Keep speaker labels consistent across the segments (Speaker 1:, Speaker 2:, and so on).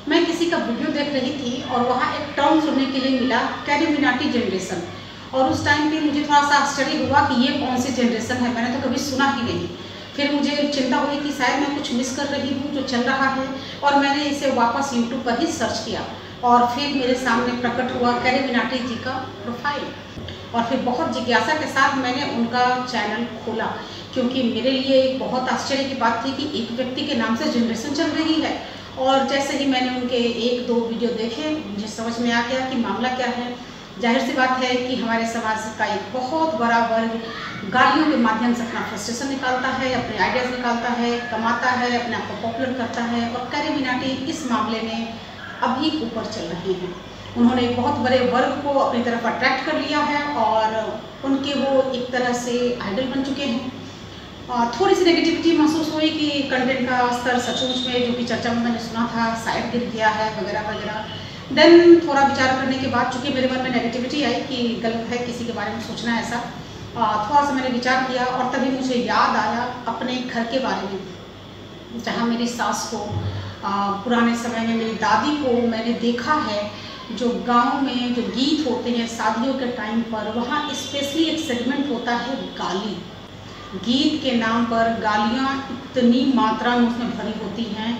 Speaker 1: मैं किसी का वीडियो देख रही थी और वहाँ एक टर्म सुनने के लिए मिला, कैरीमिनाटी जनरेशन। और उस टाइम पे मुझे थोड़ा सा आश्चर्य हुआ कि ये कौन सी जनरेशन है, मैंने तो कभी सुना ही नहीं। फिर मुझे चिंता हुई कि शायद मैं कुछ मिस कर रही हूँ जो चल रहा है, और मैंने इसे वापस यूट्यूब पर ही सर्च किया और फिर मेरे सामने प्रकट हुआ कैरीमिनाटी जी का प्रोफाइल। और फिर बहुत जिज्ञासा के साथ मैंने उनका चैनल खोला, क्योंकि मेरे लिए एक बहुत आश्चर्य की बात थी कि एक व्यक्ति के नाम से जनरेशन चल रही है। और जैसे ही मैंने उनके एक दो वीडियो देखे, मुझे समझ में आ गया कि मामला क्या है। जाहिर सी बात है कि हमारे समाज का एक बहुत बड़ा वर्ग गालियों के माध्यम से अपना फ्रस्ट्रेशन निकालता है, अपने आइडियाज़ निकालता है, कमाता है, अपने आप को पॉपुलर करता है। और कैरीमिनाटी इस मामले में अभी ऊपर चल रहे हैं। उन्होंने एक बहुत बड़े वर्ग को अपनी तरफ अट्रैक्ट कर लिया है और उनके वो एक तरह से आइडल बन चुके हैं। थोड़ी सी नेगेटिविटी महसूस हुई कि कंटेंट का स्तर सचमुच में, जो कि चर्चा में मैंने सुना था, साइड गिर गया है वगैरह वगैरह। देन थोड़ा विचार करने के बाद, चूँकि मेरे मन में नेगेटिविटी आई कि गलत है किसी के बारे में सोचना ऐसा, थोड़ा सा मैंने विचार किया और तभी मुझे याद आया अपने घर के बारे में, जहाँ मेरी सास को पुराने समय में मेरी दादी को मैंने देखा है। जो गांव में जो गीत होते हैं शादियों के टाइम पर, वहाँ स्पेशली एक सेगमेंट होता है गाली। गीत के नाम पर गालियाँ इतनी मात्रा में उसमें भरी होती हैं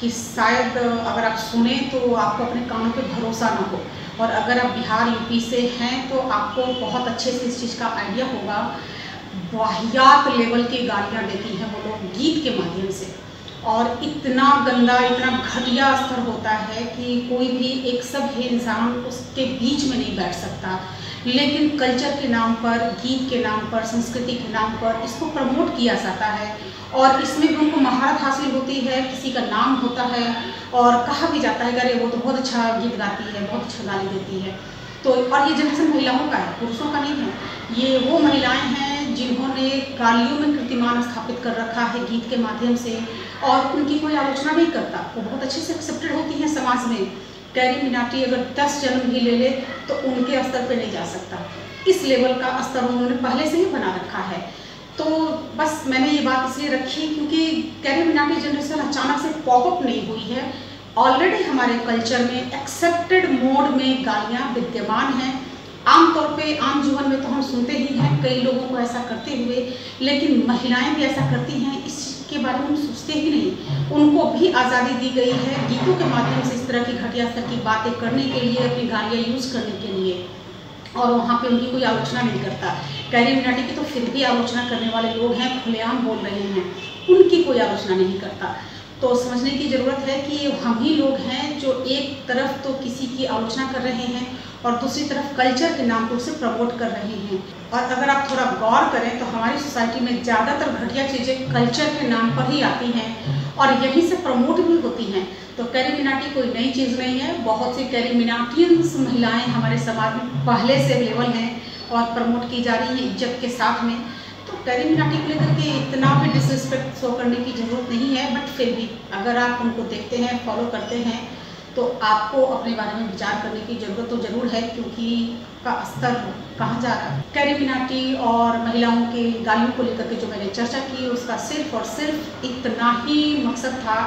Speaker 1: कि शायद अगर आप सुने तो आपको अपने कानों पे भरोसा ना हो। और अगर आप बिहार यूपी से हैं तो आपको बहुत अच्छे से इस चीज़ का आइडिया होगा। वाहियात लेवल की गालियाँ देती हैं वो लोग गीत के माध्यम से, और इतना गंदा, इतना घटिया स्तर होता है कि कोई भी एक सभ्य इंसान उसके बीच में नहीं बैठ सकता। लेकिन कल्चर के नाम पर, गीत के नाम पर, संस्कृति के नाम पर इसको प्रमोट किया जाता है और इसमें भी उनको महारत हासिल होती है, किसी का नाम होता है और कहा भी जाता है कि अरे वो तो बहुत अच्छा गीत गाती है, बहुत अच्छा गाली देती है। तो और ये जनरेशन महिलाओं का है, पुरुषों का नहीं है। ये वो महिलाएं हैं जिन्होंने गालियों में कीर्तिमान स्थापित कर रखा है गीत के माध्यम से, और उनकी कोई आलोचना नहीं करता, वो बहुत अच्छे से एक्सेप्टेड होती हैं समाज में। कैरीमिनाटी अगर 10 जन्म भी ले ले तो उनके स्तर पे नहीं जा सकता। इस लेवल का स्तर उन्होंने पहले से ही बना रखा है। तो बस मैंने ये बात इसलिए रखी क्योंकि कैरीमिनाटी जनरेशन अचानक से पॉपअप नहीं हुई है। ऑलरेडी हमारे कल्चर में एक्सेप्टेड मोड में गालियाँ विद्यमान हैं। आमतौर पे आम जीवन में तो हम सुनते ही हैं कई लोगों को ऐसा करते हुए, लेकिन महिलाएं भी ऐसा करती हैं, इस के बारे में हम सोचते ही नहीं। उनको भी आज़ादी दी गई है गीतों के माध्यम से इस तरह की घटिया स्तर की बातें करने के लिए, अपनी गालियाँ यूज़ करने के लिए, और वहाँ पे उनकी कोई आलोचना नहीं करता। कैरीमिनाटी की तो फिर भी आलोचना करने वाले लोग हैं, खुलेआम बोल रहे हैं, उनकी कोई आलोचना नहीं करता। तो समझने की ज़रूरत है कि हम ही लोग हैं जो एक तरफ तो किसी की आलोचना कर रहे हैं और दूसरी तरफ कल्चर के नाम पर उसे प्रमोट कर रहे हैं। और अगर आप थोड़ा गौर करें तो हमारी सोसाइटी में ज़्यादातर घटिया चीज़ें कल्चर के नाम पर ही आती हैं और यहीं से प्रमोट भी होती हैं। तो कैरीमिनाटी कोई नई चीज़ नहीं है। बहुत सी कैरीमिनाटियंस महिलाएं हमारे समाज में पहले से अवेलेबल हैं और प्रमोट की जा रही हैं इज्जत के साथ में। तो कैरीमिनाटी को लेकर के इतना भी डिसरिस्पेक्ट शो करने की ज़रूरत नहीं है, बट फिर भी अगर आप उनको देखते हैं, फॉलो करते हैं, तो आपको अपने बारे में विचार करने की ज़रूरत तो ज़रूर है, क्योंकि का स्तर कहाँ जा रहा है। कैरीमिनाटी और महिलाओं के गालियों को लेकर के जो मैंने चर्चा की, उसका सिर्फ और सिर्फ इतना ही मकसद था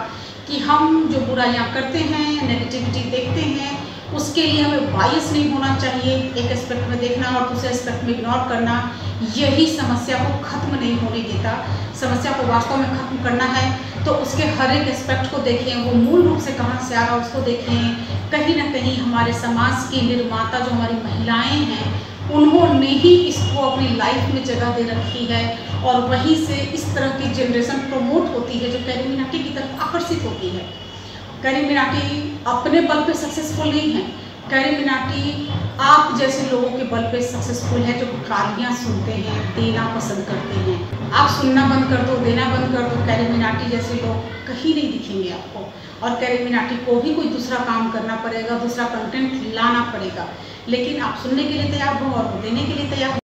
Speaker 1: कि हम जो बुराइयाँ करते हैं, नेगेटिविटी देखते हैं, उसके लिए हमें बायस नहीं होना चाहिए। एक एस्पेक्ट में देखना और दूसरे एस्पेक्ट में इग्नोर करना, यही समस्या को ख़त्म नहीं होने देता। समस्या को वास्तव में ख़त्म करना है तो उसके हर एक एस्पेक्ट को देखें, वो मूल रूप से कहाँ से आ रहा है उसको देखें। कहीं ना कहीं हमारे समाज की निर्माता जो हमारी महिलाएं हैं, उन्होंने ही इसको अपनी लाइफ में जगह दे रखी है और वहीं से इस तरह की जनरेशन प्रमोट होती है जो कैरीमिनाटी की तरफ आकर्षित होती है। कैरीमिनाटी अपने बल पे सक्सेसफुल नहीं है। कैरीमिनाटी आप जैसे लोगों के बल पे सक्सेसफुल है जो गालियाँ सुनते हैं, देना पसंद करते हैं। आप सुनना बंद कर दो, देना बंद कर दो, कैरीमिनाटी जैसे लोग कहीं नहीं दिखेंगे आपको। और कैरीमिनाटी को भी कोई दूसरा काम करना पड़ेगा, दूसरा कंटेंट लाना पड़ेगा, लेकिन आप सुनने के लिए तैयार हो और देने के लिए तैयार हो।